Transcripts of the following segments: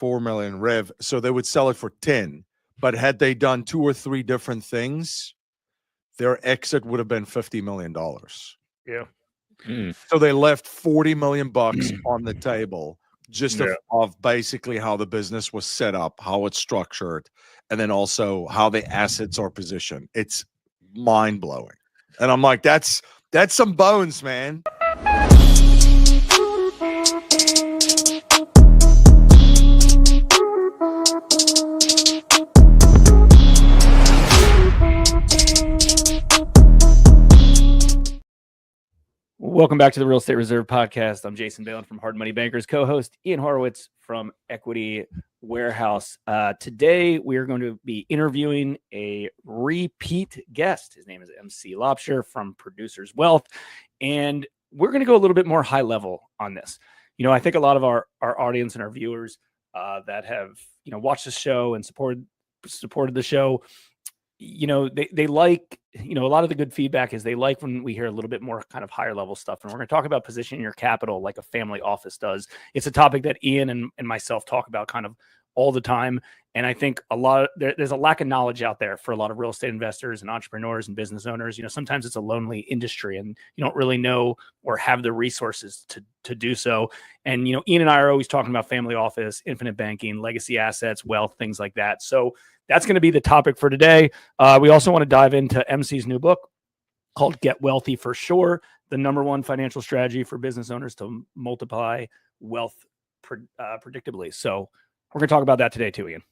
4 million rev. So they would sell it for 10. But had they done 2 or 3 different things, their exit would have been $50 million. Yeah. So they left 40 million bucks on the table just Yeah. of basically how the business was set up, how it's structured, and then also how the assets are positioned. It's mind blowing. And I'm like, that's some bones, man. Welcome back to the Real Estate Reserve Podcast. I'm Jason Balin from Hard Money Bankers, co-host Ian Horowitz from Equity Warehouse. Today, we are going to be interviewing a repeat guest. His name is MC Laubscher from Producers Wealth, and we're going to go a little bit more high level on this. You know, I think a lot of our audience and our viewers that have, you know, watched the show and supported the show, you know, they like, you know, a lot of the good feedback is they like when we hear a little bit more kind of higher level stuff. And we're going to talk about positioning your capital like a family office does. It's a topic that Ian and myself talk about kind of all the time. And I think there's a lack of knowledge out there for a lot of real estate investors and entrepreneurs and business owners. You know, sometimes it's a lonely industry and you don't really know or have the resources to do so. And, you know, Ian and I are always talking about family office, infinite banking, legacy assets, wealth, things like that. So that's going to be the topic for today. We also want to dive into MC's new book called Get Wealthy for Sure, the #1 financial strategy for business owners to multiply wealth predictably. So we're going to talk about that today too, Ian.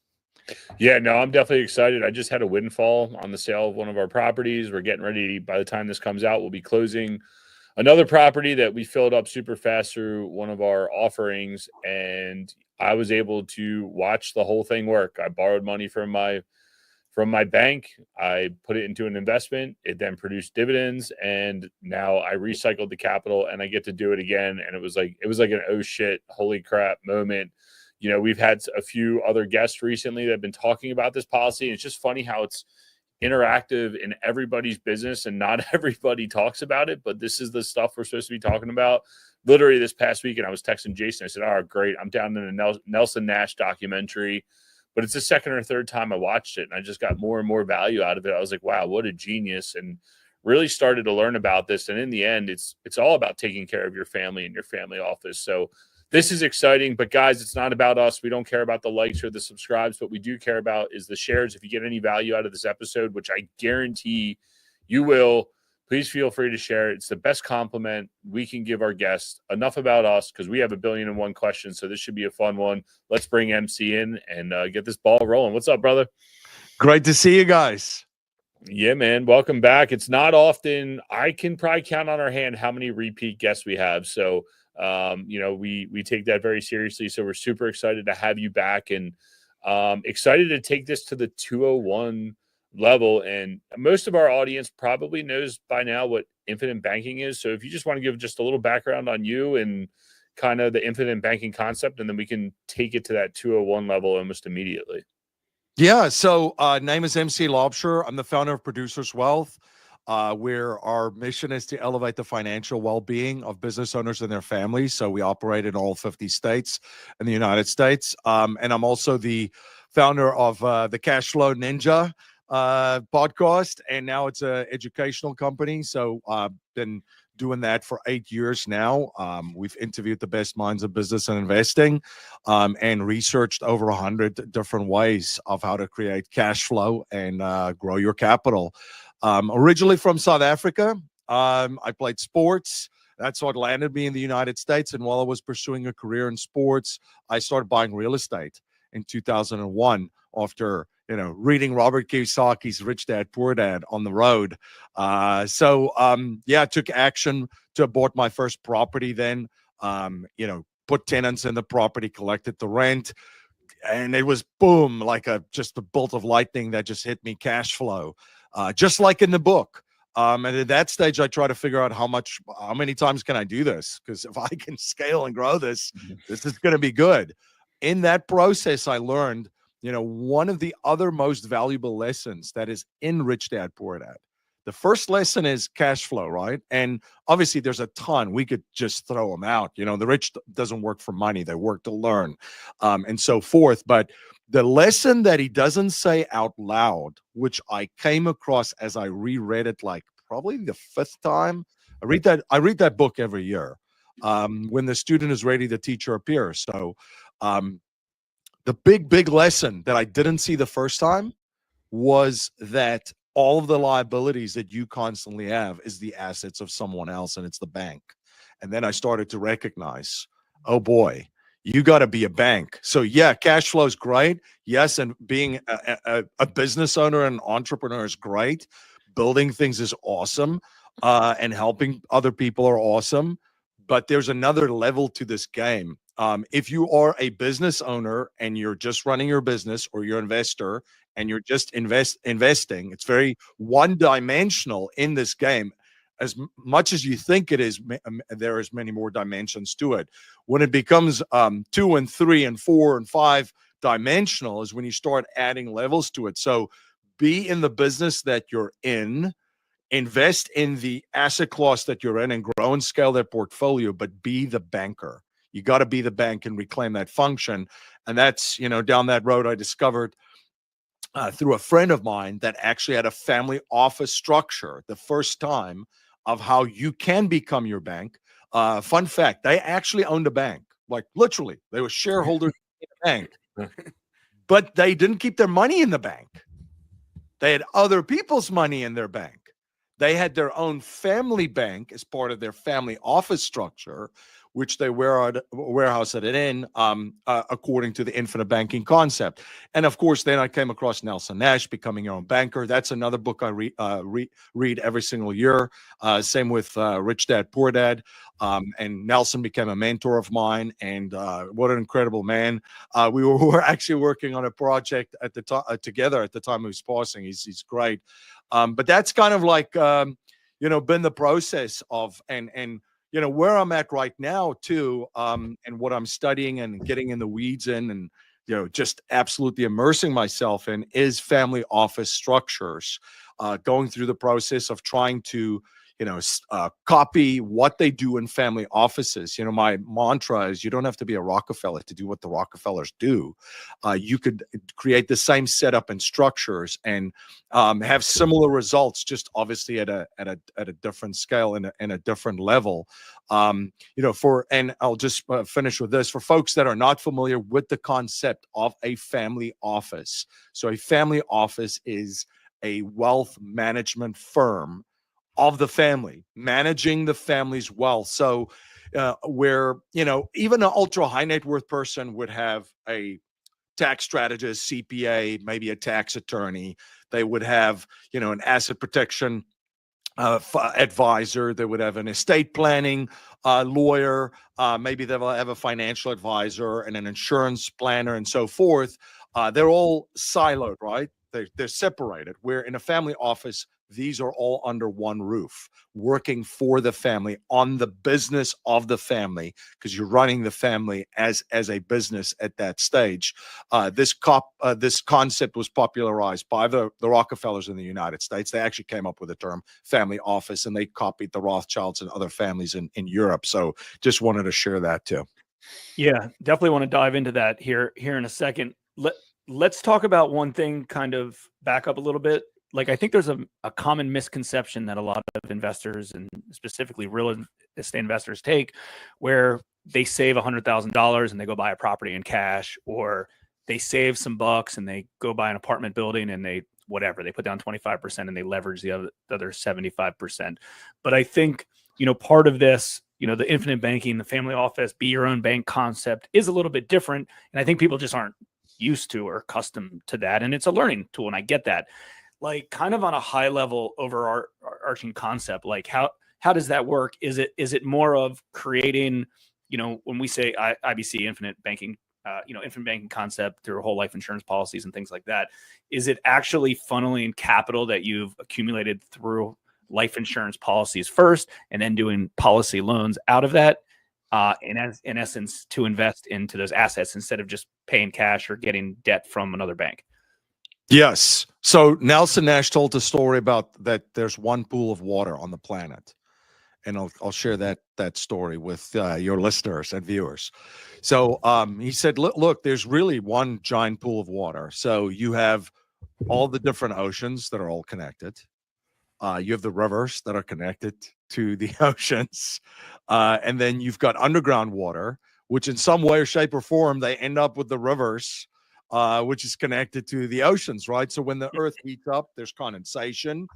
Yeah, no, I'm definitely excited. I just had a windfall on the sale of one of our properties. We're getting ready. By the time this comes out, we'll be closing another property that we filled up super fast through one of our offerings. And I was able to watch the whole thing work. I borrowed money from my bank. I put it into an investment. It then produced dividends. And now I recycled the capital and I get to do it again. And it was like an oh shit, holy crap moment. You know, we've had a few other guests recently that have been talking about this policy. And it's just funny how it's interactive in everybody's business and not everybody talks about it. But this is the stuff we're supposed to be talking about. Literally this past weekend, I was texting Jason. I said, "Oh, great. I'm down in a Nelson Nash documentary." But it's the second or third time I watched it. And I just got more and more value out of it. I was like, wow, what a genius. And really started to learn about this. And in the end, it's all about taking care of your family and your family office. So this is exciting, but guys, it's not about us. We don't care about the likes or the subscribes. What we do care about is the shares. If you get any value out of this episode, which I guarantee you will, please feel free to share it. It's the best compliment we can give our guests. Enough about us, because we have 1,000,000,001 questions, so this should be a fun one. Let's bring MC in and get this ball rolling. What's up, brother? Great to see you guys. Yeah, man. Welcome back. It's not often. I can probably count on our hand how many repeat guests we have. So, you know, we take that very seriously. So we're super excited to have you back and excited to take this to the 201 level. And most of our audience probably knows by now what infinite banking is. So if you just want to give just a little background on you and kind of the infinite banking concept, and then we can take it to that 201 level almost immediately. Yeah. So name is MC Laubscher. I'm the founder of Producers Wealth, where our mission is to elevate the financial well-being of business owners and their families. So we operate in all 50 states in the United States. And I'm also the founder of the Cash Flow Ninja podcast, and now it's an educational company. So I've been doing that for 8 years now. We've interviewed the best minds of business and investing, and researched over 100 different ways of how to create cash flow and grow your capital. Originally from South Africa, I played sports. That's what landed me in the United States. And while I was pursuing a career in sports, I started buying real estate in 2001 after, you know, reading Robert Kiyosaki's Rich Dad, Poor Dad on the road. I took action to bought my first property then, you know, put tenants in the property, collected the rent. And it was boom, like just a bolt of lightning that just hit me cash flow, just like in the book. And at that stage, I try to figure out how many times can I do this? Because if I can scale and grow this, this is going to be good. In that process, I learned, you know, one of the other most valuable lessons that is in Rich Dad, Poor Dad. The first lesson is cash flow, right? And obviously there's a ton. We could just throw them out. You know, the rich doesn't work for money. They work to learn, and so forth. But the lesson that he doesn't say out loud, which I came across as I reread it, like probably the fifth time. I read that book every year. When the student is ready, the teacher appears. So the big lesson that I didn't see the first time was that all of the liabilities that you constantly have is the assets of someone else, and it's the bank. And then I started to recognize, oh boy, you got to be a bank. So yeah, cash flow is great. Yes, and being a business owner and entrepreneur is great. Building things is awesome, and helping other people are awesome. But there's another level to this game. If you are a business owner and you're just running your business, or you're an investor and you're just investing, it's very one-dimensional in this game. As much as you think it is, there is many more dimensions to it. When it becomes 2 and 3 and 4 and 5 dimensional is when you start adding levels to it. So be in the business that you're in, invest in the asset class that you're in, and grow and scale that portfolio, but be the banker. You got to be the bank and reclaim that function. And that's, down that road I discovered through a friend of mine that actually had a family office structure, the first time of how you can become your bank. Fun fact, they actually owned a bank, like literally. They were shareholders in a bank, but they didn't keep their money in the bank. They had other people's money in their bank. They had their own family bank as part of their family office structure, which they warehouse it in, according to the infinite banking concept. And of course, then I came across Nelson Nash, Becoming Your Own Banker. That's another book I read every single year. Same with Rich Dad, Poor Dad. And Nelson became a mentor of mine, and what an incredible man. We were actually working on a project at the together at the time he was passing. He's great. But that's kind of like, been the process of, and where I'm at right now too, and what I'm studying and getting in the weeds in, and just absolutely immersing myself in, is family office structures. Going through the process of trying to copy what they do in family offices. My mantra is, you don't have to be a Rockefeller to do what the Rockefellers do. You could create the same setup and structures and have similar results, just obviously at a different scale and a different level. And I'll just finish with this for folks that are not familiar with the concept of a family office. So a family office is a wealth management firm of the family, managing the family's wealth. So where, even an ultra high net worth person would have a tax strategist, CPA, maybe a tax attorney. They would have, an asset protection advisor. They would have an estate planning lawyer. Maybe they'll have a financial advisor and an insurance planner and so forth. They're all siloed, right? They're separated. Where in a family office, these are all under one roof, working for the family, on the business of the family, because you're running the family as a business at that stage. This concept was popularized by the Rockefellers in the United States. They actually came up with the term family office, and they copied the Rothschilds and other families in Europe. So just wanted to share that too. Yeah, definitely want to dive into that here in a second. Let's talk about one thing, kind of back up a little bit. Like, I think there's a common misconception that a lot of investors, and specifically real estate investors, take, where they save $100,000 and they go buy a property in cash, or they save some bucks and they go buy an apartment building and they put down 25% and they leverage the other 75%. But I think, part of this, the infinite banking, the family office, be your own bank concept is a little bit different. And I think people just aren't used to or accustomed to that. And it's a learning tool. And I get that. Like, kind of on a high level overarching concept, like how does that work? Is it more of creating, when we say IBC, infinite banking, infinite banking concept through whole life insurance policies and things like that, is it actually funneling capital that you've accumulated through life insurance policies first, and then doing policy loans out of that, in essence, to invest into those assets instead of just paying cash or getting debt from another bank? Yes. So Nelson Nash told a story about that there's one pool of water on the planet. And I'll share that story with your listeners and viewers. So he said, look, there's really one giant pool of water. So you have all the different oceans that are all connected. You have the rivers that are connected to the oceans. And then you've got underground water, which in some way or shape or form, they end up with the rivers, which is connected to the oceans, right? So when the earth heats up, there's condensation,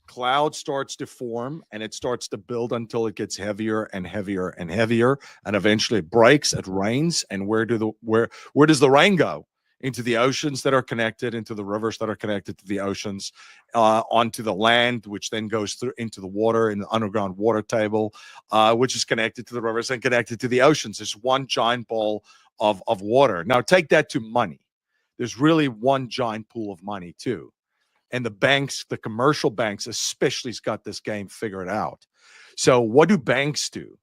cloud starts to form, and it starts to build until it gets heavier and heavier and heavier, and eventually it breaks, it rains. And where does the rain go? Into the oceans that are connected, into the rivers that are connected to the oceans, onto the land, which then goes through into the water in the underground water table, which is connected to the rivers and connected to the oceans. There's one giant ball of water. Now take that to money. There's really one giant pool of money too. And the banks, the commercial banks especially, has got this game figured out. So what do banks do?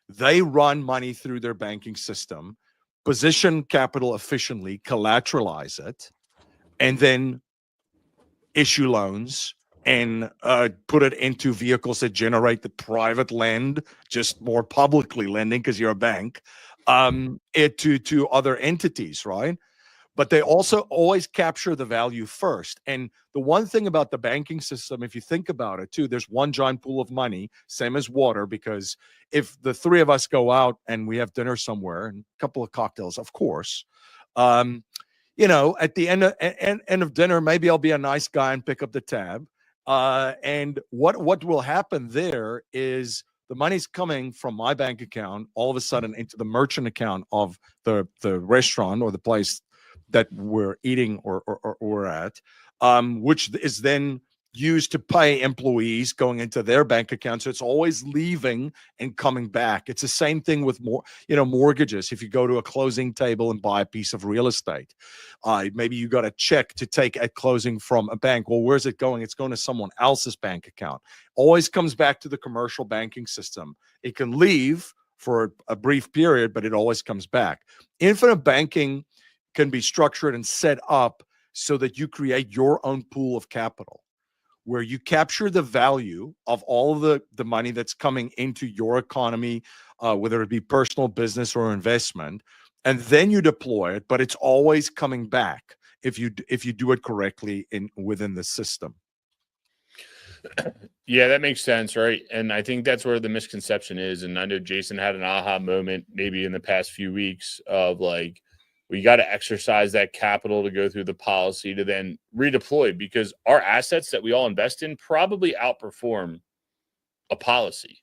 They run money through their banking system, position capital efficiently, collateralize it, and then issue loans and put it into vehicles that generate the private lend, just more publicly lending because you're a bank, to other entities, right? But they also always capture the value first. And the one thing about the banking system, if you think about it too, there's one giant pool of money, same as water, because if the three of us go out and we have dinner somewhere and a couple of cocktails, of course, at the end of dinner, maybe I'll be a nice guy and pick up the tab. And what will happen there is the money's coming from my bank account all of a sudden into the merchant account of the restaurant or the place that we're eating or we're at, which is then used to pay employees going into their bank account. So it's always leaving and coming back. It's the same thing with mortgages. If you go to a closing table and buy a piece of real estate, maybe you got a check to take at closing from a bank. Well, where's it going? It's going to someone else's bank account. Always comes back to the commercial banking system. It can leave for a brief period, but it always comes back. Infinite banking can be structured and set up so that you create your own pool of capital, where you capture the value of all of the money that's coming into your economy, whether it be personal, business, or investment, and then you deploy it, but it's always coming back if you do it correctly within the system. Yeah, that makes sense, right? And I think that's where the misconception is. And I know Jason had an aha moment maybe in the past few weeks of like, we got to exercise that capital to go through the policy to then redeploy, because our assets that we all invest in probably outperform a policy.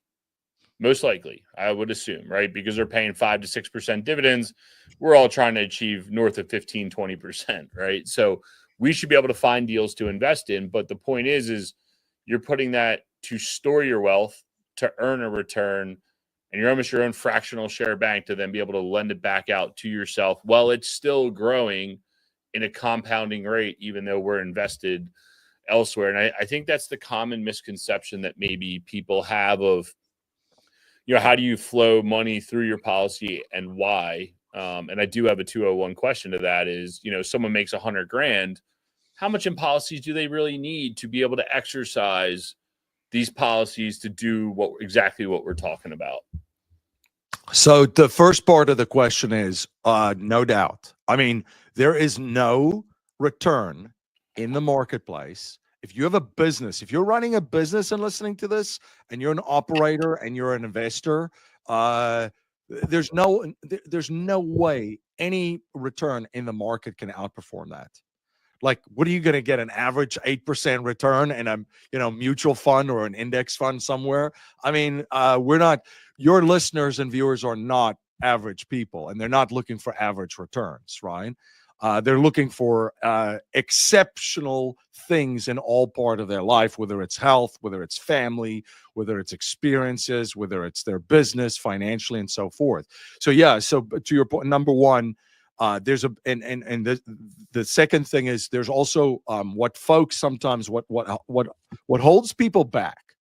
Most likely, I would assume, right? Because they're paying 5 to 6% dividends. We're all trying to achieve north of 15, 20%, right? So we should be able to find deals to invest in. But the point is you're putting that to store your wealth, to earn a return, and you're almost your own fractional share bank to then be able to lend it back out to yourself while it's still growing in a compounding rate, even though we're invested elsewhere. And I think that's the common misconception that maybe people have of, how do you flow money through your policy and why? And I do have a 201 question to that is, someone makes $100,000. How much in policies do they really need to be able to exercise these policies to do exactly what we're talking about? So the first part of the question is, no doubt. I mean, there is no return in the marketplace. If you have a business, if you're running a business and listening to this, and you're an operator and you're an investor, there's no way any return in the market can outperform that. Like, what are you going to get, an average 8% return in a mutual fund or an index fund somewhere? I mean, your listeners and viewers are not average people, and they're not looking for average returns, right? They're looking for exceptional things in all part of their life, whether it's health, whether it's family, whether it's experiences, whether it's their business, financially, and so forth. So yeah, so to your point, number one, there's the second thing is there's also what folks sometimes what holds people back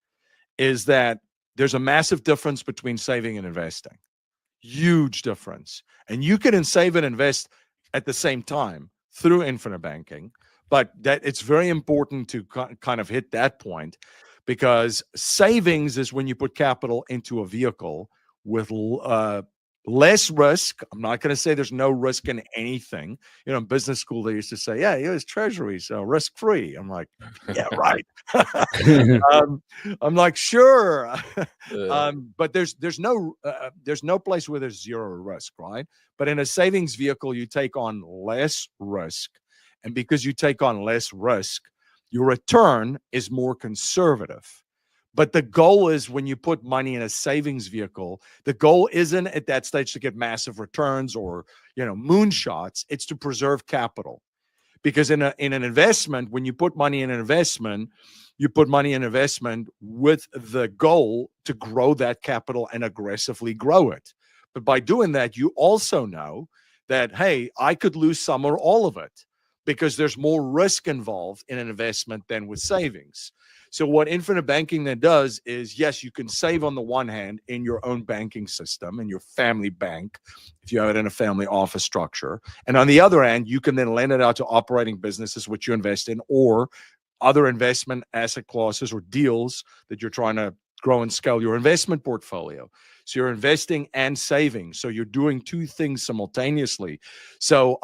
is that there's a massive difference between saving and investing. Huge difference. And you can save and invest at the same time through infinite banking, But that it's very important to kind of hit that point, because savings is when you put capital into a vehicle with less risk. I'm not going to say there's no risk in anything. You know, in business school, they used to say, yeah, it's treasuries, risk free. I'm like, yeah, right. I'm like, sure. But there's no place where there's zero risk, right? But in a savings vehicle, you take on less risk. And because you take on less risk, your return is more conservative. But the goal is, when you put money in a savings vehicle, the goal isn't at that stage to get massive returns or, moonshots. It's to preserve capital. Because in an investment, when you put money in an investment, you put money in investment with the goal to grow that capital and aggressively grow it. But by doing that, you also know that, hey, I could lose some or all of it, because there's more risk involved in an investment than with savings. So what infinite banking then does is, yes, you can save on the one hand in your own banking system, in your family bank, if you have it in a family office structure. And on the other hand, you can then lend it out to operating businesses, which you invest in, or other investment asset classes or deals that you're trying to grow and scale your investment portfolio. So you're investing and saving. So you're doing two things simultaneously. So,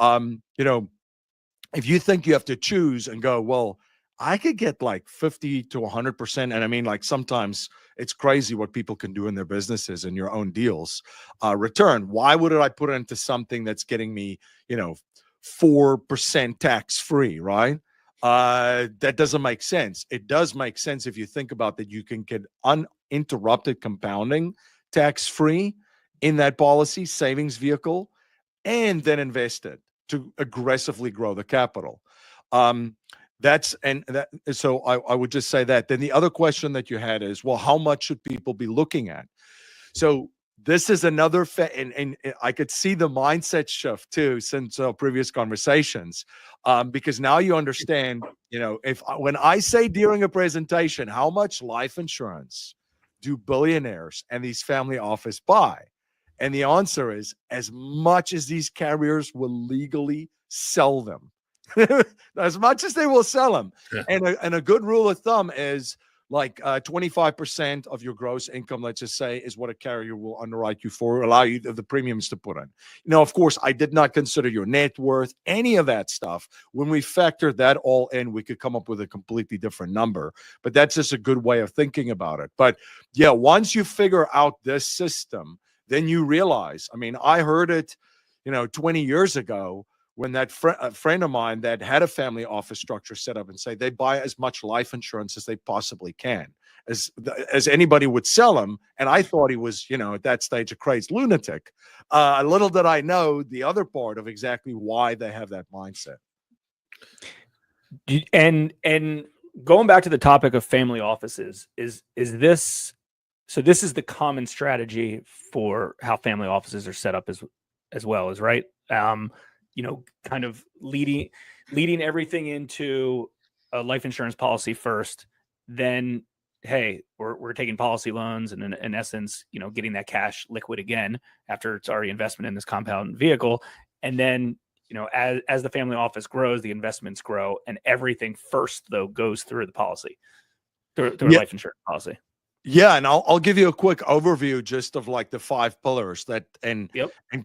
if you think you have to choose and go, well, I could get like 50 to 100%. And I mean, like, sometimes it's crazy what people can do in their businesses and your own deals. Return. Why would I put it into something that's getting me, 4% tax free, right? That doesn't make sense. It does make sense if you think about that. You can get uninterrupted compounding tax free in that policy savings vehicle, and then invest it to aggressively grow the capital. So I would just say that. Then the other question that you had is, well, how much should people be looking at? So this is another, and I could see the mindset shift too since previous conversations, because now you understand, when I say during a presentation, how much life insurance do billionaires and these family office buy? And the answer is, as much as these carriers will legally sell them, as much as they will sell them. And a good rule of thumb is, like, 25% of your gross income, let's just say, is what a carrier will underwrite you for, allow you the premiums to put in. Of course, I did not consider your net worth, any of that stuff. When we factor that all in, we could come up with a completely different number. But that's just a good way of thinking about it. But yeah, once you figure out this system, then you realize, I mean, I heard it, 20 years ago, when that a friend of mine that had a family office structure set up and say they buy as much life insurance as they possibly can, as anybody would sell them. And I thought he was, at that stage, a crazed lunatic. Little did I know the other part of exactly why they have that mindset. And going back to the topic of family offices, is this, so this is the common strategy for how family offices are set up as well, is right? Kind of leading everything into a life insurance policy first, then, hey, we're taking policy loans, and in essence, getting that cash liquid again after it's already investment in this compound vehicle. And then, as the family office grows, the investments grow, and everything first, though, goes through the policy, through a life insurance policy. Yeah, and I'll give you a quick overview just of like the 5 pillars that and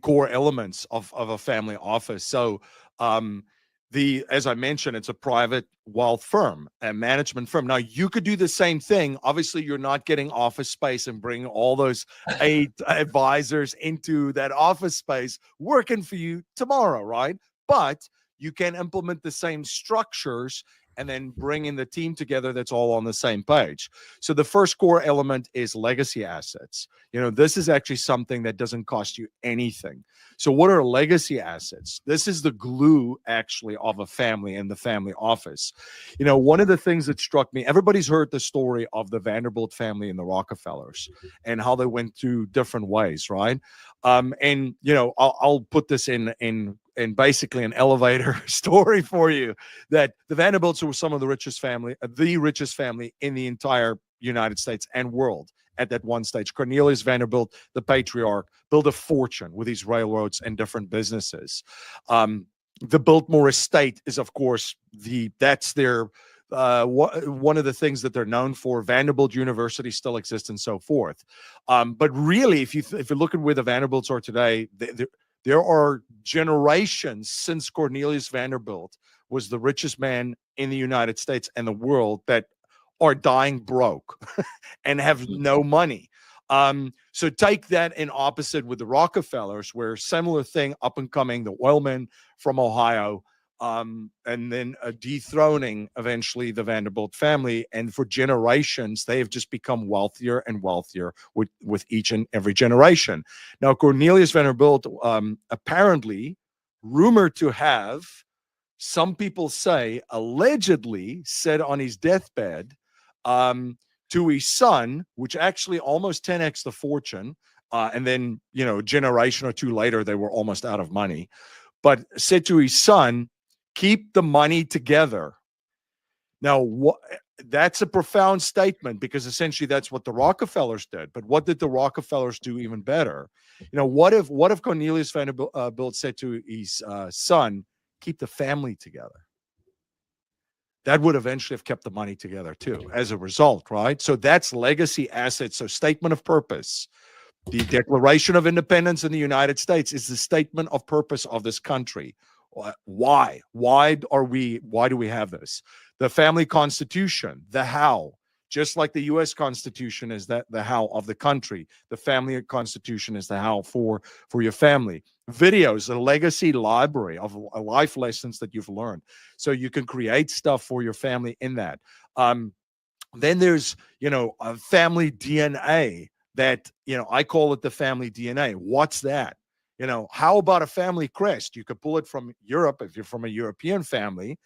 core elements of a family office. So as I mentioned, it's a private wealth firm, a management firm. Now, you could do the same thing. Obviously, you're not getting office space and bringing all those 8 advisors into that office space working for you tomorrow, right? But you can implement the same structures and then bring in the team together that's all on the same page. So the first core element is legacy assets. This is actually something that doesn't cost you anything. So what are legacy assets? This is the glue, actually, of a family and the family office. One of the things that struck me, everybody's heard the story of the Vanderbilt family and the Rockefellers and how they went through different ways, right? I'll put this in basically an elevator story for you, that the Vanderbilts were some of the richest family in the entire United States and world at that one stage. Cornelius Vanderbilt, the patriarch, built a fortune with these railroads and different businesses. the Biltmore estate is, of course, that's their one of the things that they're known for. Vanderbilt University still exists and so forth. But really, if you look at where the Vanderbilts are today, there are generations since Cornelius Vanderbilt was the richest man in the United States and the world that are dying broke and have no money. So take that in opposite with the Rockefellers, where similar thing, up and coming, the oilmen from Ohio, and then dethroning eventually the Vanderbilt family. And for generations, they have just become wealthier and wealthier with each and every generation. Now, Cornelius Vanderbilt, apparently rumored to have, some people say, allegedly said on his deathbed, to his son, which actually almost 10x the fortune, and then, a generation or two later, they were almost out of money, but said to his son, keep the money together. Now, that's a profound statement, because essentially that's what the Rockefellers did. But what did the Rockefellers do even better? What if Cornelius Vanderbilt said to his son, keep the family together? That would eventually have kept the money together too, as a result, right? So that's legacy assets. So statement of purpose. The Declaration of Independence in the United States is the statement of purpose of this country. Why? Why do we have this? The family constitution, the how. Just like the U.S. Constitution is the how of the country, the family constitution is the how for your family. Videos, a legacy library of life lessons that you've learned, so you can create stuff for your family in that. Then there's a family DNA that I call it the family DNA. What's that? How about a family crest? You could pull it from Europe if you're from a European family,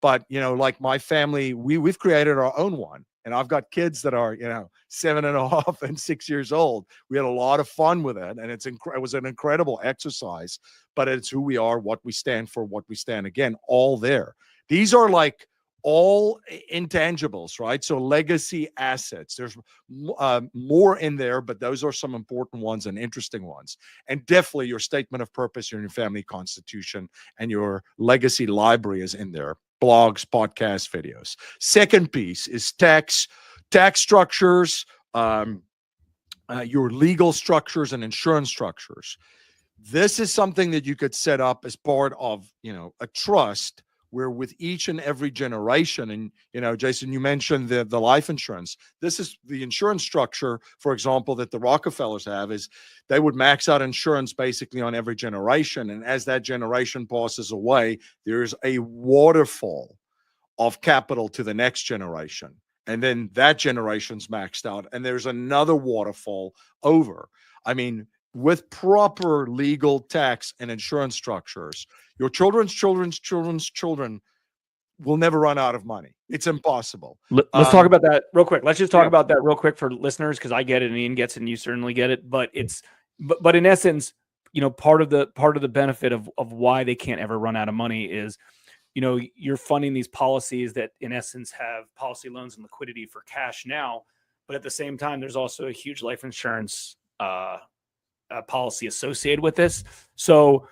but like my family, we've created our own one. And I've got kids that are, 7.5 and 6 years old. We had a lot of fun with it, and it was an incredible exercise. But it's who we are, what we stand for, what we stand again, all there. These are like all intangibles, right? So legacy assets. There's more in there, but those are some important ones and interesting ones. And definitely your statement of purpose, your family constitution, and your legacy library is in there. Blogs, podcasts, videos. Second piece is tax structures, your legal structures and insurance structures. This is something that you could set up as part of, a trust, where with each and every generation, and, Jason, you mentioned the life insurance. This is the insurance structure, for example, that the Rockefellers have, is they would max out insurance basically on every generation. And as that generation passes away, there's a waterfall of capital to the next generation. And then that generation's maxed out, and there's another waterfall over. I mean, with proper legal tax and insurance structures, your children's children will never run out of money. It's impossible. Let's talk about that real quick. Let's just talk about that real quick for listeners, because I get it and Ian gets it and you certainly get it. But but in essence, part of the benefit of why they can't ever run out of money is, you're funding these policies that in essence have policy loans and liquidity for cash now, but at the same time, there's also a huge life insurance policy associated with this. So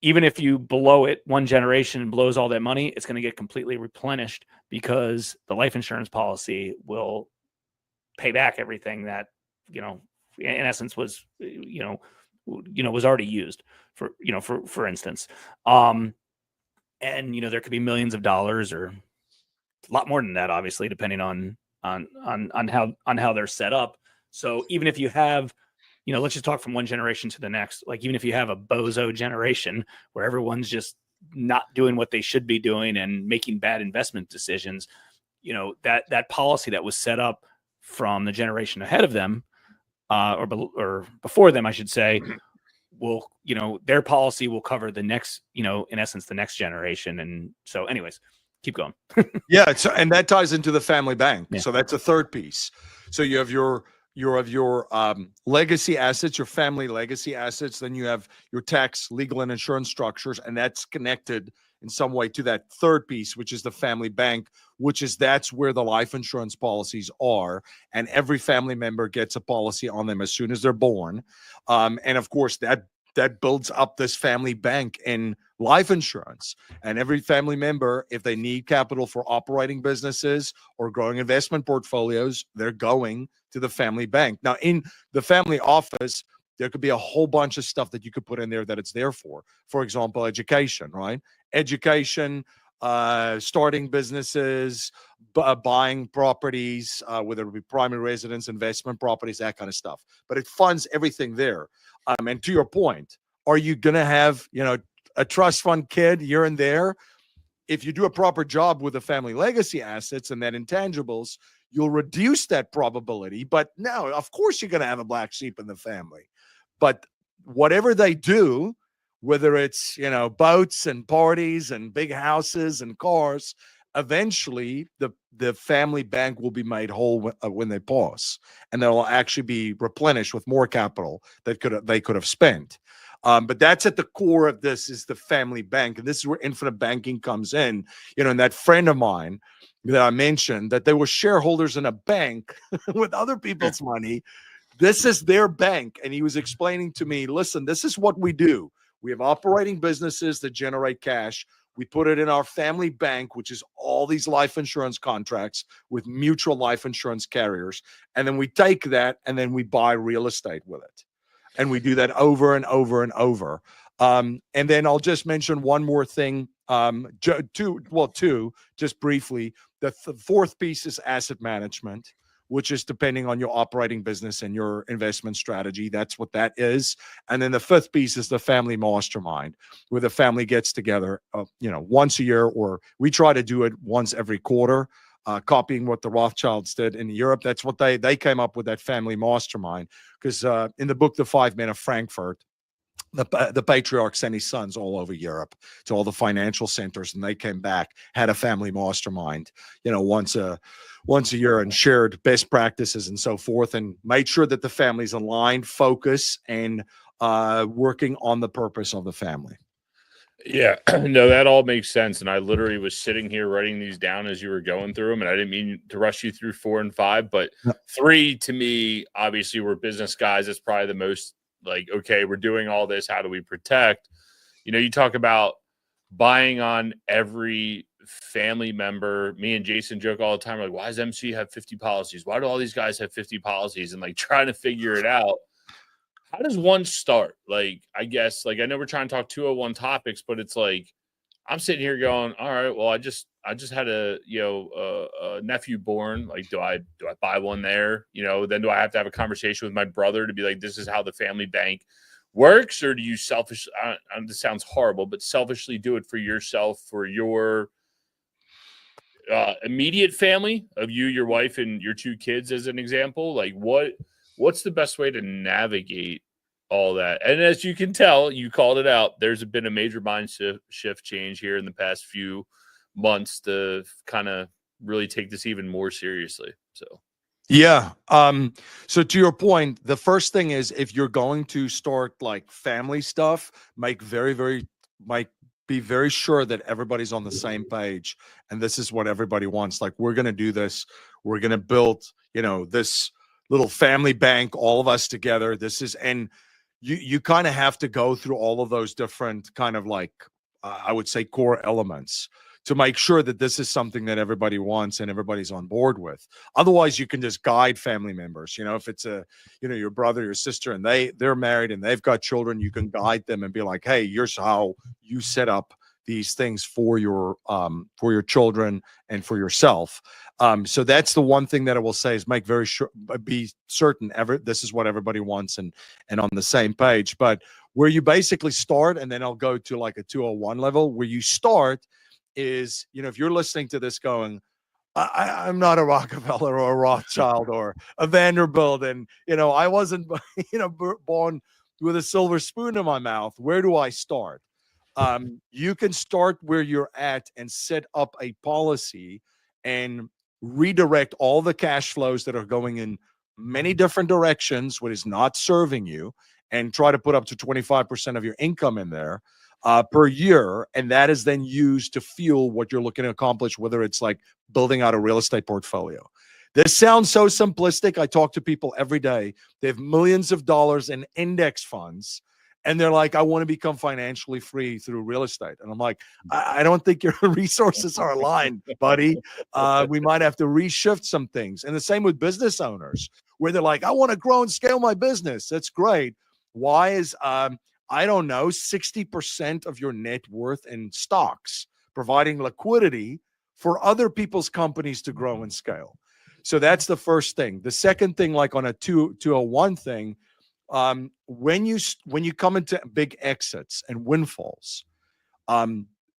even if you blow it one generation and blows all that money, it's going to get completely replenished, because the life insurance policy will pay back everything that, in essence was, was already used for instance. And, there could be millions of dollars, or a lot more than that, obviously, depending on how they're set up. So even if you have, let's just talk from one generation to the next. Like, even if you have a bozo generation where everyone's just not doing what they should be doing and making bad investment decisions, that policy that was set up from the generation ahead of them, or before them, I should say, will, their policy will cover the next, in essence, the next generation. And so anyways, keep going. Yeah. And that ties into the family bank. Yeah. So that's a third piece. So you have your legacy assets, your family legacy assets. Then you have your tax, legal, and insurance structures. And that's connected in some way to that third piece, which is the family bank, that's where the life insurance policies are. And every family member gets a policy on them as soon as they're born. And of course, that that builds up this family bank in life insurance. And every family member, if they need capital for operating businesses or growing investment portfolios, they're going to the family bank. Now, in the family office, there could be a whole bunch of stuff that you could put in there that it's there for. For example, education, right? Education, starting businesses, buying properties, whether it be primary residence, investment properties, that kind of stuff. But it funds everything there. And to your point, are you going to have, a trust fund kid here and there? If you do a proper job with the family legacy assets and that intangibles, you'll reduce that probability. But no, of course you're going to have a black sheep in the family. But whatever they do, whether it's, boats and parties and big houses and cars, eventually the family bank will be made whole when they pass, and they'll actually be replenished with more capital that they could have spent. But that's at the core of this, is the family bank. And this is where infinite banking comes in. And that friend of mine that I mentioned, that they were shareholders in a bank with other people's money. This is their bank. And he was explaining to me, listen, this is what we do. We have operating businesses that generate cash. We put it in our family bank, which is all these life insurance contracts with mutual life insurance carriers. And then we take that and then we buy real estate with it. And we do that over and over and over. And then I'll just mention one more thing. Two, just briefly. The fourth piece is asset management, which is depending on your operating business and your investment strategy. That's what that is. And then the fifth piece is the family mastermind, where the family gets together, once a year, or we try to do it once every quarter, copying what the Rothschilds did in Europe. That's what they came up with, that family mastermind. Because in the book, The 5 Men of Frankfurt, the patriarch sent his sons all over Europe to all the financial centers, and they came back, had a family mastermind, once a year, and shared best practices and so forth, and made sure that the family's aligned, focus, and working on the purpose of the family. Yeah, no, that all makes sense. And I literally was sitting here writing these down as you were going through them. And I didn't mean to rush you through 4 and 5, but 3 to me, obviously, we're business guys. It's probably the most like, okay, we're doing all this. How do we protect? You talk about buying on every family member. Me and Jason joke all the time, like, why does MC have 50 policies? Why do all these guys have 50 policies? And like trying to figure it out. How does one start? Like, I guess, like, I know we're trying to talk 201 topics, but it's like, I'm sitting here going, all right, well, I just had a nephew born. Like, do I buy one there? Then do I have to have a conversation with my brother to be like, this is how the family bank works? Or do you this sounds horrible, but selfishly do it for yourself, for your immediate family of you, your wife, and your 2 kids, as an example? Like, what's the best way to navigate all that? And as you can tell, you called it out, there's been a major mind shift change here in the past few months to kind of really take this even more seriously. So, yeah. So to your point, the first thing is, if you're going to start like family stuff, be very sure that everybody's on the same page. And this is what everybody wants. Like, we're going to do this. We're going to build, this little family bank, all of us together. And you kind of have to go through all of those different kind of like, I would say, core elements to make sure that this is something that everybody wants and everybody's on board with. Otherwise, you can just guide family members. If it's your brother, your sister, and they're married and they've got children, you can guide them and be like, hey, here's how you set up these things for your children and for yourself. So that's the one thing that I will say, is be certain this is what everybody wants and on the same page. But where you basically start, and then I'll go to like a 201 level, where you start is, if you're listening to this going, I'm not a Rockefeller or a Rothschild or a Vanderbilt, and I wasn't born with a silver spoon in my mouth. Where do I start? You can start where you're at and set up a policy and redirect all the cash flows that are going in many different directions, what is not serving you, and try to put up to 25% of your income in there per year. And that is then used to fuel what you're looking to accomplish, whether it's like building out a real estate portfolio. This sounds so simplistic. I talk to people every day. They have millions of dollars in index funds, And they're like, I want to become financially free through real estate. And I'm like, I don't think your resources are aligned, buddy. We might have to reshift some things. And the same with business owners, where they're like, I want to grow and scale my business. That's great. Why is, I don't know, 60% of your net worth in stocks, providing liquidity for other people's companies to grow and scale? So that's the first thing. The second thing, like on a 201 thing, when you come into big exits and windfalls,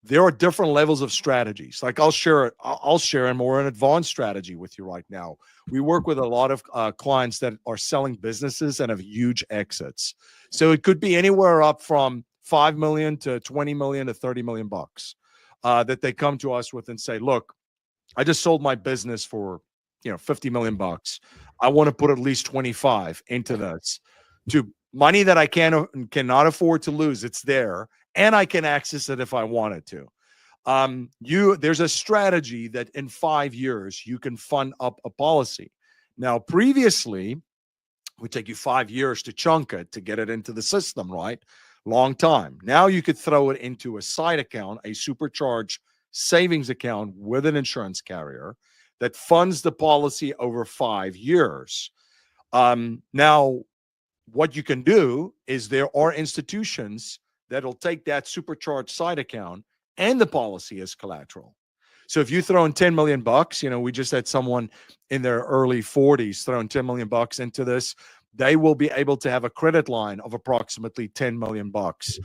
there are different levels of strategies. Like I'll share a more an advanced strategy with you right now. We work with a lot of clients that are selling businesses and have huge exits. So it could be anywhere up from 5 million to 20 million to 30 million bucks that they come to us with and say, look, I just sold my business for 50 million bucks. I want to put at least 25 into this, to money that I cannot afford to lose. It's there, and I can access it if I wanted to. There's a strategy that in 5 years you can fund up a policy. Now, previously, it would take you 5 years to chunk it, to get it into the system, right? Long time. Now you could throw it into a side account, a supercharged savings account with an insurance carrier that funds the policy over 5 years. Now, what you can do is there are institutions that'll take that supercharged side account and the policy as collateral. So if you throw in 10 million bucks, we just had someone in their early 40s throwing 10 million bucks into this, they will be able to have a credit line of approximately 10 million bucks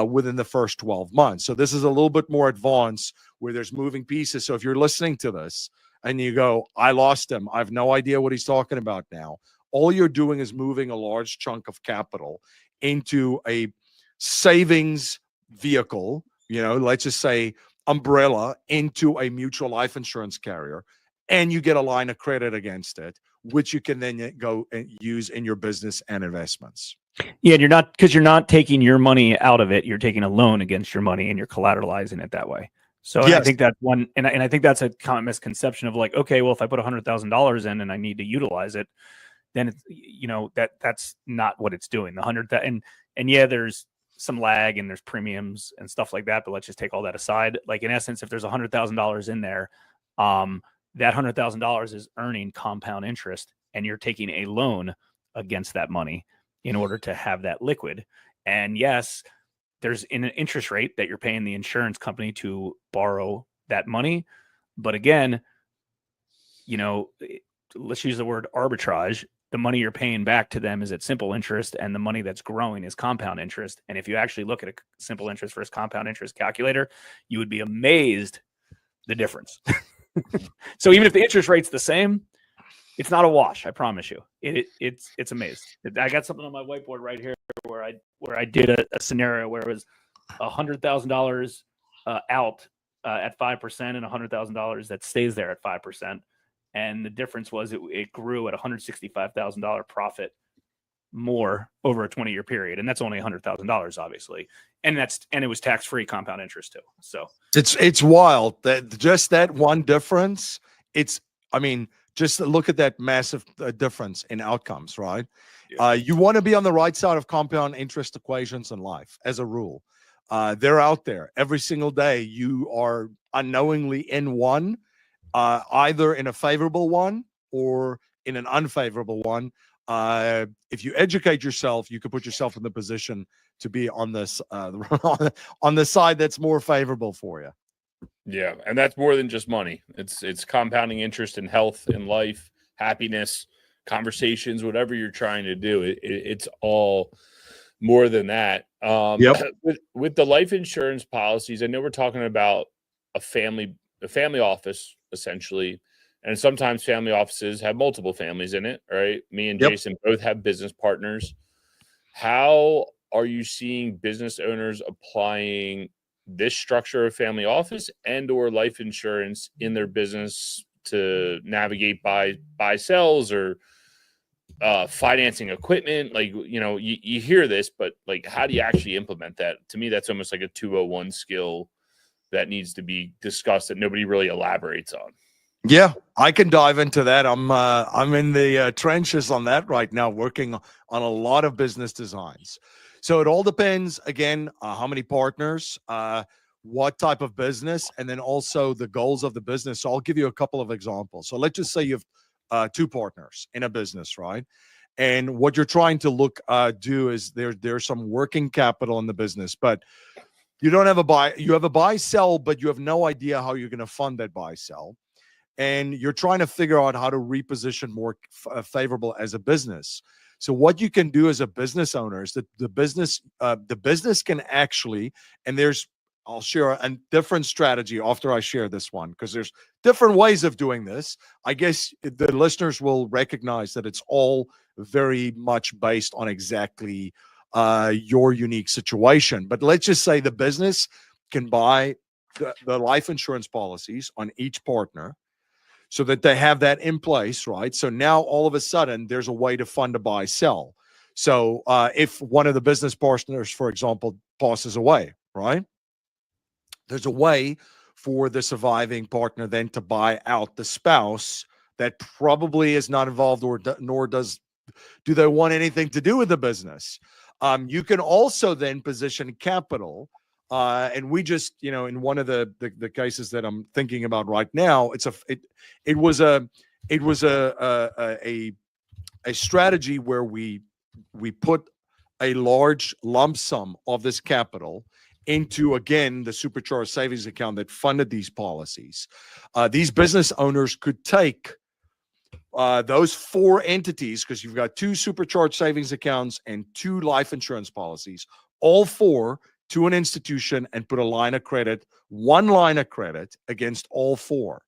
within the first 12 months. So this is a little bit more advanced, where there's moving pieces. So if you're listening to this and you go, I lost him, I have no idea what he's talking about now, all you're doing is moving a large chunk of capital into a savings vehicle, let's just say umbrella, into a mutual life insurance carrier, and you get a line of credit against it, which you can then go and use in your business and investments. Yeah, and you're not taking your money out of it. You're taking a loan against your money and you're collateralizing it that way. So yes. I think that's one, and I think that's a common misconception of like, okay, well, if I put $100,000 in and I need to utilize it, then it's, that's not what it's doing. The 100,000, and yeah, there's some lag and there's premiums and stuff like that, but let's just take all that aside. Like in essence, if there's $100,000 in there, that $100,000 is earning compound interest, and you're taking a loan against that money in order to have that liquid. And yes, there's an interest rate that you're paying the insurance company to borrow that money. But again, let's use the word arbitrage. The money you're paying back to them is at simple interest, and the money that's growing is compound interest. And if you actually look at a simple interest versus compound interest calculator, you would be amazed the difference. So even if the interest rate's the same, it's not a wash. I promise you. It's amazing. I got something on my whiteboard right here where I did a scenario where it was $100,000 out at 5% and $100,000 that stays there at 5%. And the difference was it grew at $165,000 profit more over a 20-year period. And that's only $100,000, obviously. And it was tax-free compound interest too. So it's wild that just that one difference. Just look at that massive difference in outcomes, right? Yeah. You want to be on the right side of compound interest equations in life, as a rule. They're out there every single day. You are unknowingly in one, either in a favorable one or in an unfavorable one. If you educate yourself, you could put yourself in the position to be on this on the side that's more favorable for you. Yeah, and that's more than just money. It's compounding interest in health, in life, happiness, conversations, whatever you're trying to do. It's all more than that. Yep. With the life insurance policies, I know we're talking about a family office essentially, and sometimes family offices have multiple families in it, right? Me and Jason both have business partners. How are you seeing business owners applying this structure of family office and or life insurance in their business to navigate buy sells or financing equipment? Like, you hear this, but like, how do you actually implement that? To me, that's almost like a 201 skill that needs to be discussed that nobody really elaborates on. Yeah, I can dive into that. I'm in the trenches on that right now, working on a lot of business designs. So it all depends, again, how many partners, what type of business, and then also the goals of the business. So I'll give you a couple of examples. So let's just say you have two partners in a business, right? And what you're trying to do is there's some working capital in the business, but you don't have you have a buy sell, but you have no idea how you're going to fund that buy sell. And you're trying to figure out how to reposition more favorable as a business. So what you can do as a business owner is that the business can actually, and I'll share a different strategy after I share this one, because there's different ways of doing this. I guess the listeners will recognize that it's all very much based on exactly your unique situation. But let's just say the business can buy the life insurance policies on each partner, so that they have that in place, right? So now all of a sudden there's a way to fund a buy sell. So if one of the business partners, for example, passes away, right? There's a way for the surviving partner then to buy out the spouse that probably is not involved, nor do they want anything to do with the business. You can also then position capital. And we just, in one of the cases that I'm thinking about right now, it was a strategy where we put a large lump sum of this capital into, again, the supercharged savings account that funded these policies. These business owners could take those four entities, because you've got two supercharged savings accounts and two life insurance policies, all four, to an institution, and put one line of credit against all four.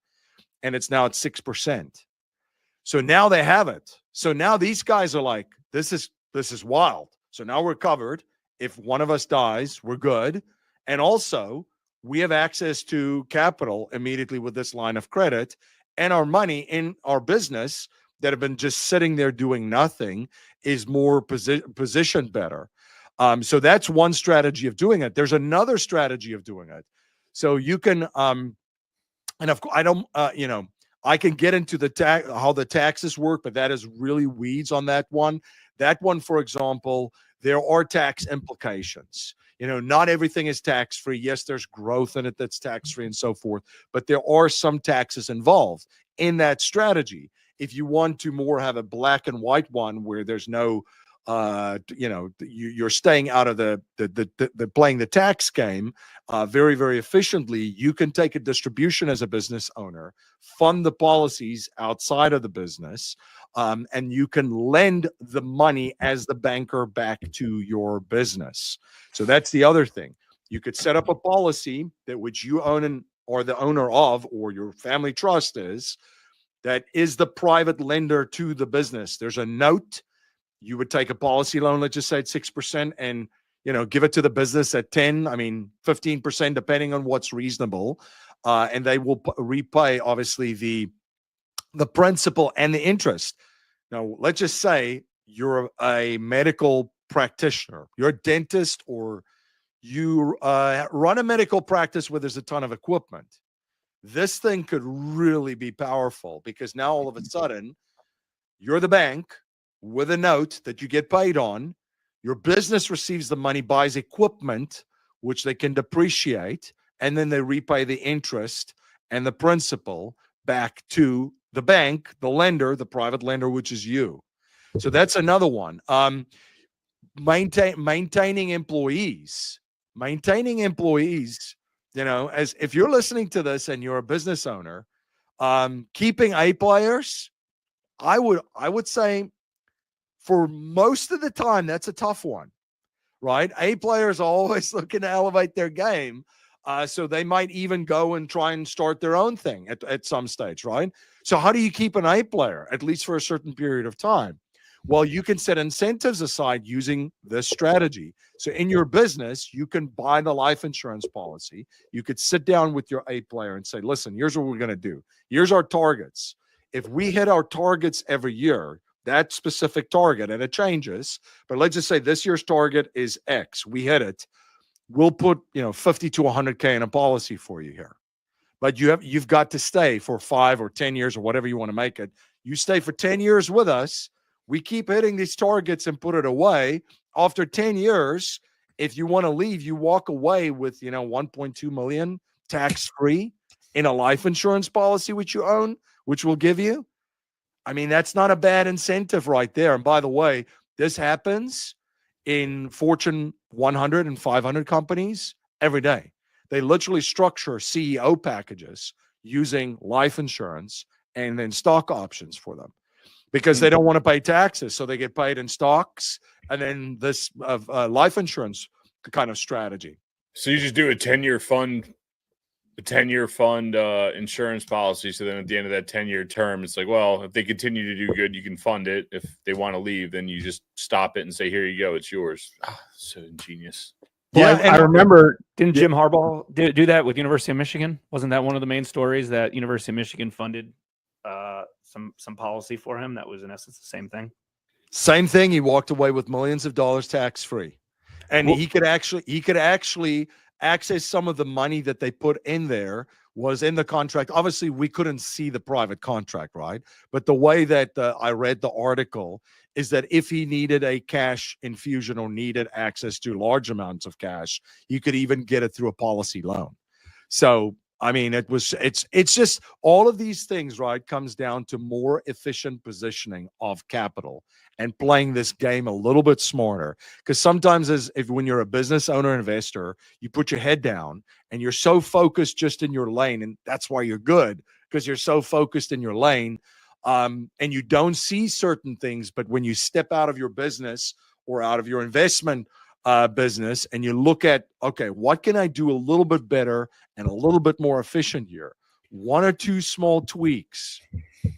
And it's now at 6%. So now they have it. So now these guys are like, this is wild. So now we're covered. If one of us dies, we're good. And also we have access to capital immediately with this line of credit, and our money in our business that have been just sitting there doing nothing is more positioned better. So that's one strategy of doing it. There's another strategy of doing it. So you can, and of course, I can get into how the taxes work, but that is really weeds on that one. That one, for example, there are tax implications. Not everything is tax-free. Yes, there's growth in it that's tax-free and so forth, but there are some taxes involved in that strategy. If you want to more have a black and white one where there's no you're staying out of the playing the tax game very, very efficiently, you can take a distribution as a business owner, fund the policies outside of the business, and you can lend the money as the banker back to your business. So that's the other thing. You could set up a policy that which you own or the owner of, or your family trust that is the private lender to the business. There's a note. You would take a policy loan, let's just say at 6%, and give it to the business at 15%, depending on what's reasonable, and they will repay obviously the principal and the interest. Now, let's just say you're a medical practitioner, you're a dentist, or you run a medical practice where there's a ton of equipment. This thing could really be powerful, because now all of a sudden you're the bank with a note that you get paid on. Your business receives the money, buys equipment, which they can depreciate, and then they repay the interest and the principal back to the bank, the lender, the private lender, which is you. So that's another one. Maintaining employees. As if you're listening to this and you're a business owner, keeping A players, I would say, for most of the time, that's a tough one, right? A players are always looking to elevate their game. So they might even go and try and start their own thing at some stage, right? So how do you keep an A player, at least for a certain period of time? Well, you can set incentives aside using this strategy. So in your business, you can buy the life insurance policy. You could sit down with your A player and say, listen, here's what we're going to do. Here's our targets. If we hit our targets every year, that specific target, and it changes, but let's just say this year's target is X. We hit it. We'll put 50 to 100K in a policy for you here. But you've got to stay for 5 or 10 years or whatever you want to make it. You stay for 10 years with us. We keep hitting these targets and put it away. after 10 years, if you want to leave, you walk away with, 1.2 million tax free in a life insurance policy, which you own, which will give you. I mean, that's not a bad incentive right there. And by the way, this happens in Fortune 100 and 500 companies every day. They literally structure CEO packages using life insurance and then stock options for them because they don't want to pay taxes. So they get paid in stocks and then this life insurance kind of strategy. So you just do a 10-year fund insurance policy. So then at the end of that 10-year term, it's like, well, if they continue to do good, you can fund it. If they want to leave, then you just stop it and say, here you go, it's yours. So ingenious. Well, I remember, didn't Jim Harbaugh do that with University of Michigan? Wasn't that one of the main stories that University of Michigan funded some policy for him? That was in essence the same thing. Same thing. He walked away with millions of dollars tax free, and he could actually access some of the money that they put in there was in the contract. Obviously, we couldn't see the private contract, right? But the way that I read the article is that if he needed a cash infusion or needed access to large amounts of cash, he could even get it through a policy loan. So, I mean, it's just all of these things, right, comes down to more efficient positioning of capital and playing this game a little bit smarter. Because sometimes when you're a business owner investor, you put your head down and you're so focused just in your lane, and that's why you're good, because you're so focused in your lane, and you don't see certain things. But when you step out of your business or out of your investment business and you look at, okay, what can I do a little bit better and a little bit more efficient here? One or two small tweaks.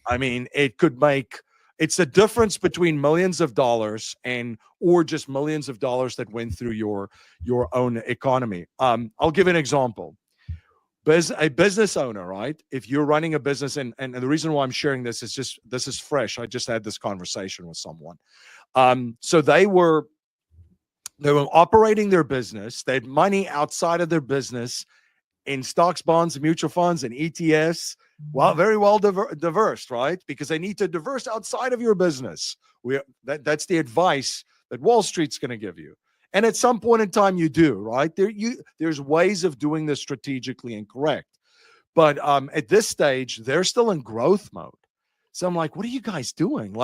I mean, it could make, it's the difference between millions of dollars or just millions of dollars that went through your own economy. I'll give an example. A business owner, right? If you're running a business, and the reason why I'm sharing this is just, this is fresh. I just had this conversation with someone. So they were operating their business. They had money outside of their business in stocks, bonds, mutual funds, and ETFs. Well, very well diverse, right? Because they need to diverse outside of your business. That's the advice that Wall Street's going to give you. And at some point in time, you do, right? There's ways of doing this strategically and correct. But at this stage, they're still in growth mode. So I'm like, what are you guys doing?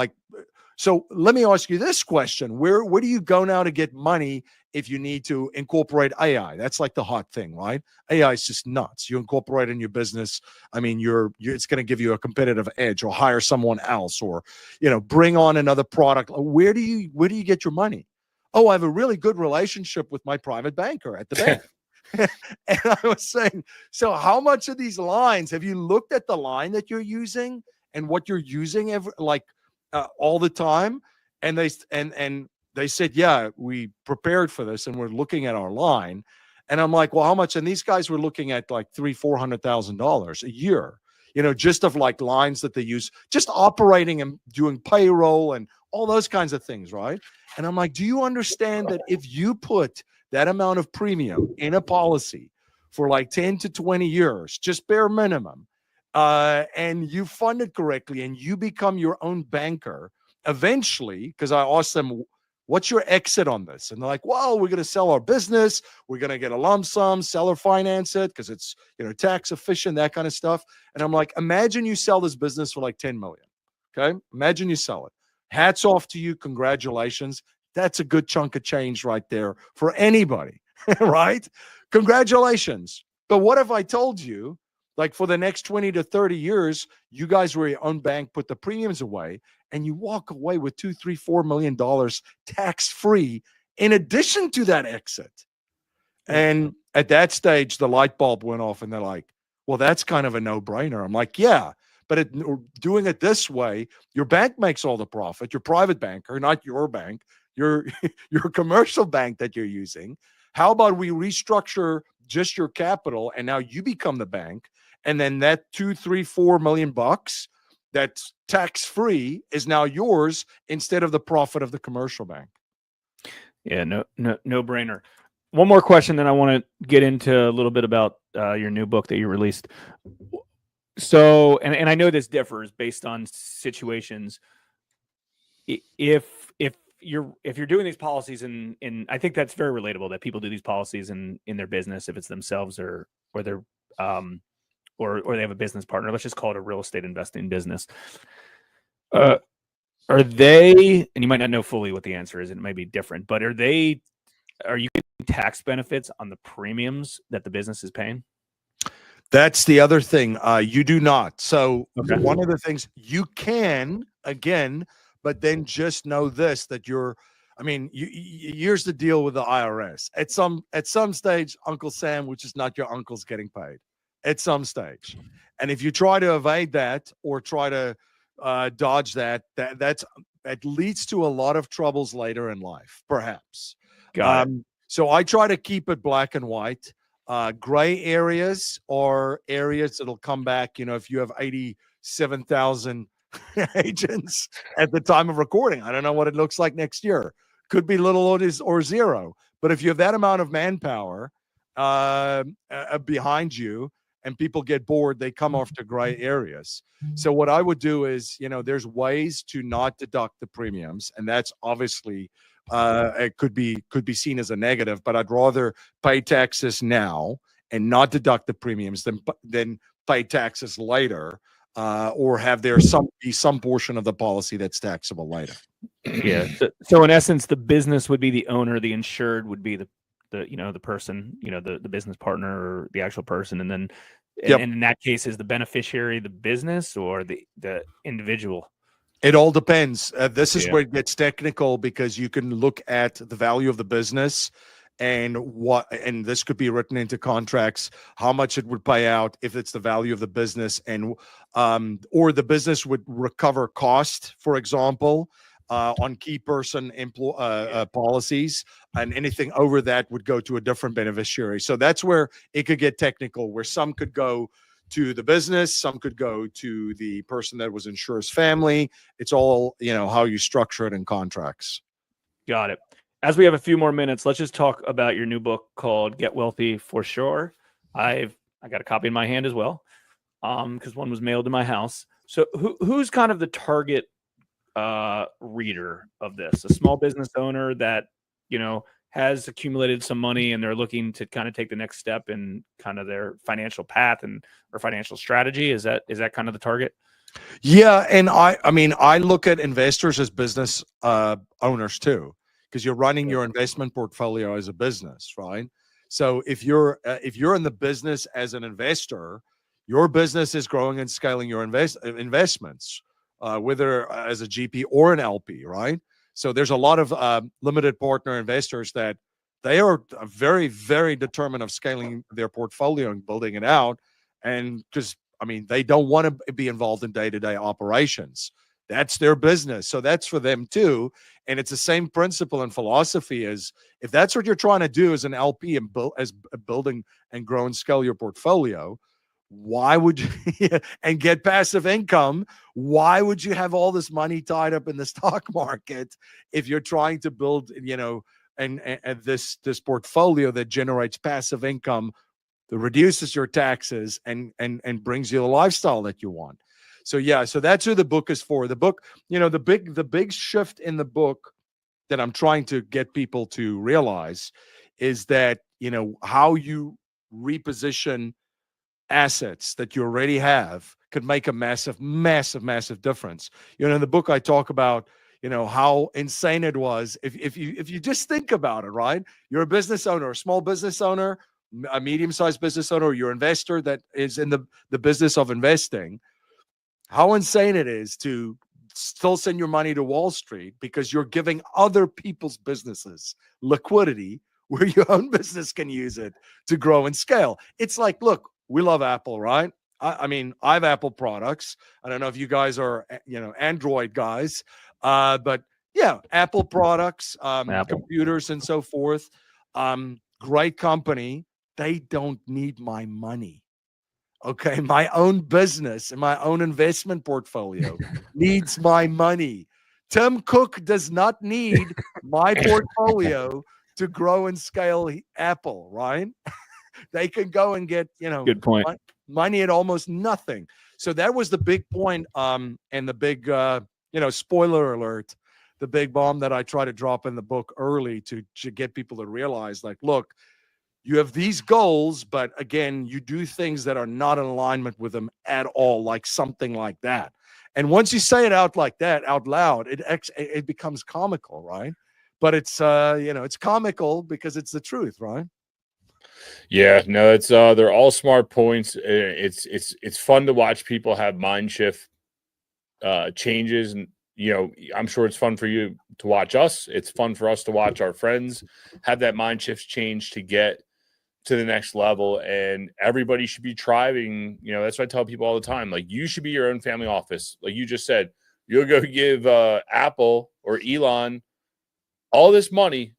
So let me ask you this question. Where do you go now to get money if you need to incorporate AI? That's like the hot thing, right? AI is just nuts. You incorporate in your business. I mean, it's going to give you a competitive edge, or hire someone else, or, bring on another product. Where do you get your money? Oh, I have a really good relationship with my private banker at the bank. And I was saying, so how much of these lines, have you looked at the line that you're using and what you're using all the time? And they said, yeah, we prepared for this and we're looking at our line. And I'm like, well, how much? And these guys were looking at like $300,000-$400,000 a year, just of like lines that they use, just operating and doing payroll and all those kinds of things, right? And I'm like, do you understand that if you put that amount of premium in a policy for like 10 to 20 years, just bare minimum, and you fund it correctly and you become your own banker eventually, because I asked them, what's your exit on this? And they're like, well, we're going to sell our business. We're going to get a lump sum, sell or finance it because it's, tax efficient, that kind of stuff. And I'm like, imagine you sell this business for like 10 million. Okay. Imagine you sell it. Hats off to you. Congratulations. That's a good chunk of change right there for anybody, right? Congratulations. But what if I told you, like, for the next 20 to 30 years, you guys were your own bank, put the premiums away, and you walk away with $2, $3, $4 million tax-free in addition to that exit. And at that stage, the light bulb went off and they're like, well, that's kind of a no-brainer. I'm like, yeah, but doing it this way, your bank makes all the profit, your private banker, not your bank, your commercial bank that you're using. How about we restructure just your capital and now you become the bank, and then that $2, $3, $4 million that's tax-free is now yours instead of the profit of the commercial bank. Yeah, no brainer. One more question, then I want to get into a little bit about your new book that you released. So, and I know this differs based on situations. If if you're doing these policies in I think that's very relatable that people do these policies in their business, if it's themselves or they're or they have a business partner. Let's just call it a real estate investing business. Are they, and you might not know fully what the answer is, and it might be different, but are you getting tax benefits on the premiums that the business is paying? That's the other thing. You do not. So Okay. one of the things you can, again, but then just know this, that here's the deal with the IRS. At some stage, Uncle Sam, which is not your uncle's, getting paid at some stage. And if you try to evade that or try to dodge that leads to a lot of troubles later in life, perhaps. Got it. So I try to keep it black and white. Gray areas are areas that'll come back. If you have 87,000 agents at the time of recording, I don't know what it looks like next year. Could be little or zero. But if you have that amount of manpower behind you and people get bored, they come off to gray areas. So what I would do is, there's ways to not deduct the premiums, and that's obviously it could be seen as a negative, but I'd rather pay taxes now and not deduct the premiums than pay taxes later, or have there be some portion of the policy that's taxable later. Yeah. So in essence, the business would be the owner, the insured would be the person, the business partner or the actual person, and then and in that case, is the beneficiary the business or the individual? It all depends. This is where it gets technical, because you can look at the value of the business and this could be written into contracts, how much it would pay out if it's the value of the business, and or the business would recover cost, for example, on key person policies, and anything over that would go to a different beneficiary. So that's where it could get technical, where some could go to the business, some could go to the person that was insurer's family. It's all, how you structure it in contracts. Got it. As we have a few more minutes, let's just talk about your new book called Get Wealthy for Sure. I got a copy in my hand as well, because one was mailed to my house. So who's kind of the target reader of this? A small business owner that has accumulated some money and they're looking to kind of take the next step in kind of their financial path or financial strategy. Is that kind of the target? Yeah, and I look at investors as business owners too, because you're running your investment portfolio as a business, right? So if you're in the business as an investor, your business is growing and scaling your investments, whether as a GP or an LP, right? So there's a lot of limited partner investors that they are very, very determined of scaling their portfolio and building it out. And because, they don't want to be involved in day-to-day operations. That's their business. So that's for them too. And it's the same principle and philosophy as if that's what you're trying to do as an LP and building and grow and scale your portfolio, why would you and get passive income? Why would you have all this money tied up in the stock market if you're trying to build, and this portfolio that generates passive income, that reduces your taxes and brings you the lifestyle that you want? So that's who the book is for. The book, the big shift in the book that I'm trying to get people to realize is that, how you reposition assets that you already have could make a massive, massive, massive difference. In the book, I talk about, how insane it was. If you just think about it, right? You're a business owner, a small business owner, a medium-sized business owner, or you're an investor that is in the business of investing. How insane it is to still send your money to Wall Street because you're giving other people's businesses liquidity where your own business can use it to grow and scale. It's like, look, we love Apple, right? I have Apple products. I don't know if you guys are, Android guys, but yeah, Apple products, computers and so forth. Great company. They don't need my money. Okay, my own business and my own investment portfolio needs my money. Tim Cook does not need my portfolio to grow and scale Apple, right? They can go and get, good point, money at almost nothing. So that was the big point, and the big, spoiler alert, the big bomb that I try to drop in the book early to get people to realize, like, look, you have these goals, but again, you do things that are not in alignment with them at all, like something like that. And once you say it out like that, out loud, it becomes comical, right? But it's it's comical because it's the truth, right? Yeah, no, it's they're all smart points. It's fun to watch people have mind shift changes, and I'm sure it's fun for you to watch us. It's fun for us to watch our friends have that mind shift change to get to the next level, and everybody should be striving. That's what I tell people all the time. Like, you should be your own family office. Like you just said, you'll go give Apple or Elon all this money,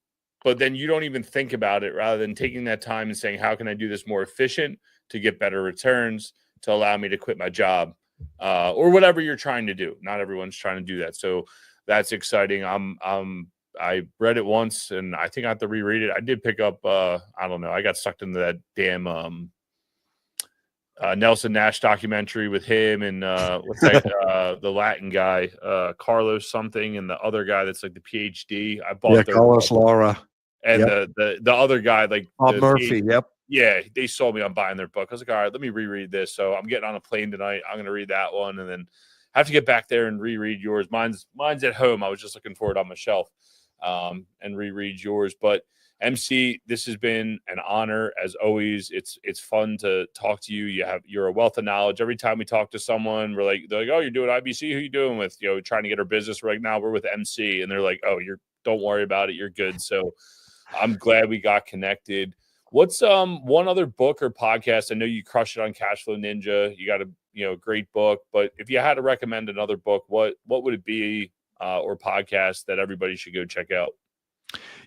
but then you don't even think about it, rather than taking that time and saying, how can I do this more efficient to get better returns to allow me to quit my job, or whatever you're trying to do. Not everyone's trying to do that. So that's exciting. I read it once, and I think I have to reread it. I did pick up, I don't know, I got sucked into that damn Nelson Nash documentary with him and what's that, the Latin guy, Carlos something, and the other guy that's like the PhD. I bought their Carlos Laura. And Yep. the other guy, like Bob the Murphy. PhD, Yep. yeah, they sold me on buying their book. I was like, all right, let me reread this. So I'm getting on a plane tonight. I'm going to read that one, and then I have to get back there and reread yours. Mine's at home. I was just looking for it on my shelf, and reread yours. But MC, this has been an honor as always. It's fun to talk to you. You're a wealth of knowledge. Every time we talk to someone, they're like, oh, you're doing IBC. Who you doing with? Trying to get our business right now. We're with MC, and they're like, oh, don't worry about it. You're good. So I'm glad we got connected. What's one other book or podcast? I know you crushed it on Cashflow Ninja. You got a great book, but if you had to recommend another book, what would it be, or podcast that everybody should go check out?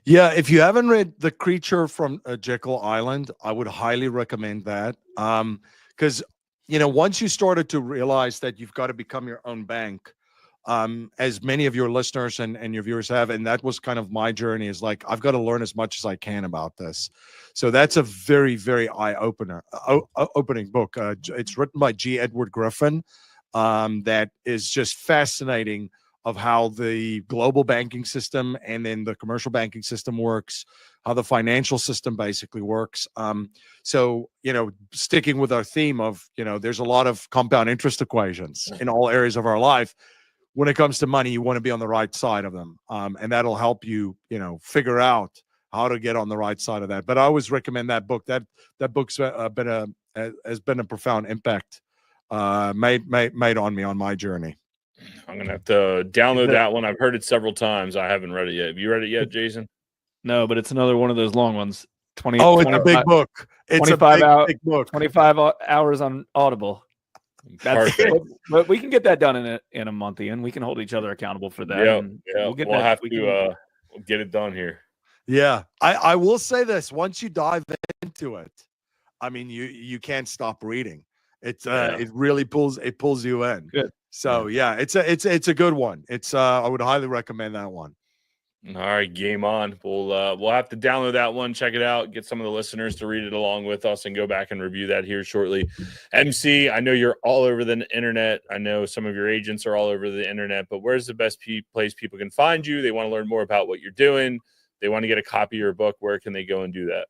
Yeah, if you haven't read The Creature from Jekyll Island, I would highly recommend that. Because once you started to realize that you've got to become your own bank, as many of your listeners and your viewers have, and that was kind of my journey, is like, I've got to learn as much as I can about this. So that's a very, very opening book. It's written by G. Edward Griffin. That is just fascinating, of how the global banking system and then the commercial banking system works, how the financial system basically works. So, sticking with our theme of, there's a lot of compound interest equations in all areas of our life. When it comes to money, you want to be on the right side of them. And that'll help you, figure out how to get on the right side of that. But I always recommend that book. That book's has been a profound impact made on me on my journey. I'm going to have to download that one. I've heard it several times. I haven't read it yet. Have you read it yet, Jason? No, but it's another one of those long ones. It's a big book. It's 25 a big book. 25 hours on Audible. That's perfect. But we can get that done in a month, Ian. We can hold each other accountable for that. Yeah, we'll get it done here. Yeah, I will say this: once you dive into it, I mean, you can't stop reading. It really pulls you in. Good. So yeah, it's a good one. I would highly recommend that one. All right, game on. We'll have to download that one, check it out, get some of the listeners to read it along with us, and go back and review that here shortly. MC, I know you're all over the internet. I know some of your agents are all over the internet, but where's the best place people can find you? They want to learn more about what you're doing. They want to get a copy of your book. Where can they go and do that?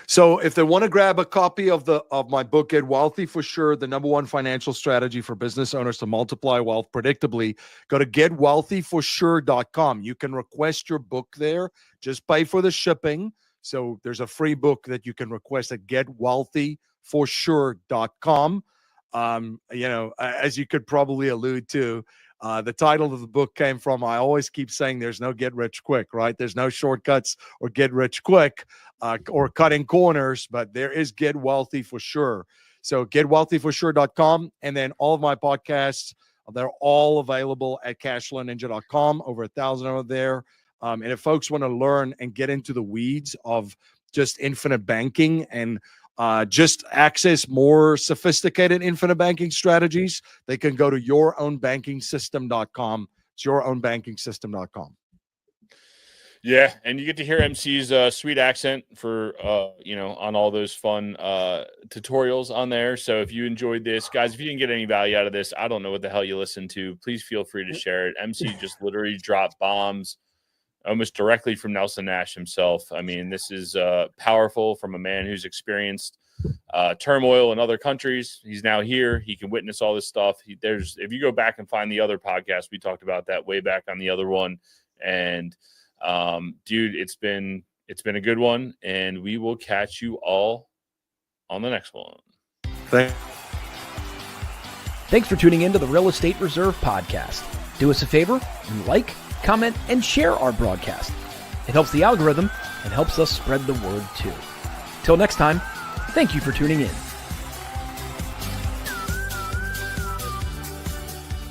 So if they want to grab a copy of my book, Get Wealthy for Sure, the #1 financial strategy for business owners to multiply wealth predictably, go to getwealthyforsure.com. You can request your book there. Just pay for the shipping. So there's a free book that you can request at getwealthyforsure.com. As you could probably allude to, the title of the book came from, I always keep saying there's no get rich quick, right? There's no shortcuts or get rich quick or cutting corners, but there is Get Wealthy for Sure. So getwealthyforsure.com. And then all of my podcasts, they're all available at cashflowninja.com, over 1,000 over there. And if folks want to learn and get into the weeds of just infinite banking and just access more sophisticated infinite banking strategies, they can go to yourownbankingsystem.com. It's yourownbankingsystem.com. Yeah, and you get to hear MC's sweet accent for on all those fun tutorials on there. So if you enjoyed this, guys, if you didn't get any value out of this, I don't know what the hell you listened to. Please feel free to share it. MC just literally dropped bombs almost directly from Nelson Nash himself. I mean, this is powerful from a man who's experienced turmoil in other countries. He's now here. He can witness all this stuff. If you go back and find the other podcast, we talked about that way back on the other one. And dude, it's been a good one, and we will catch you all on the next one. Thanks for tuning in to the Real Estate Reserve podcast. Do us a favor and like, comment, and share our broadcast. It helps the algorithm and helps us spread the word too. Till next time, thank you for tuning in.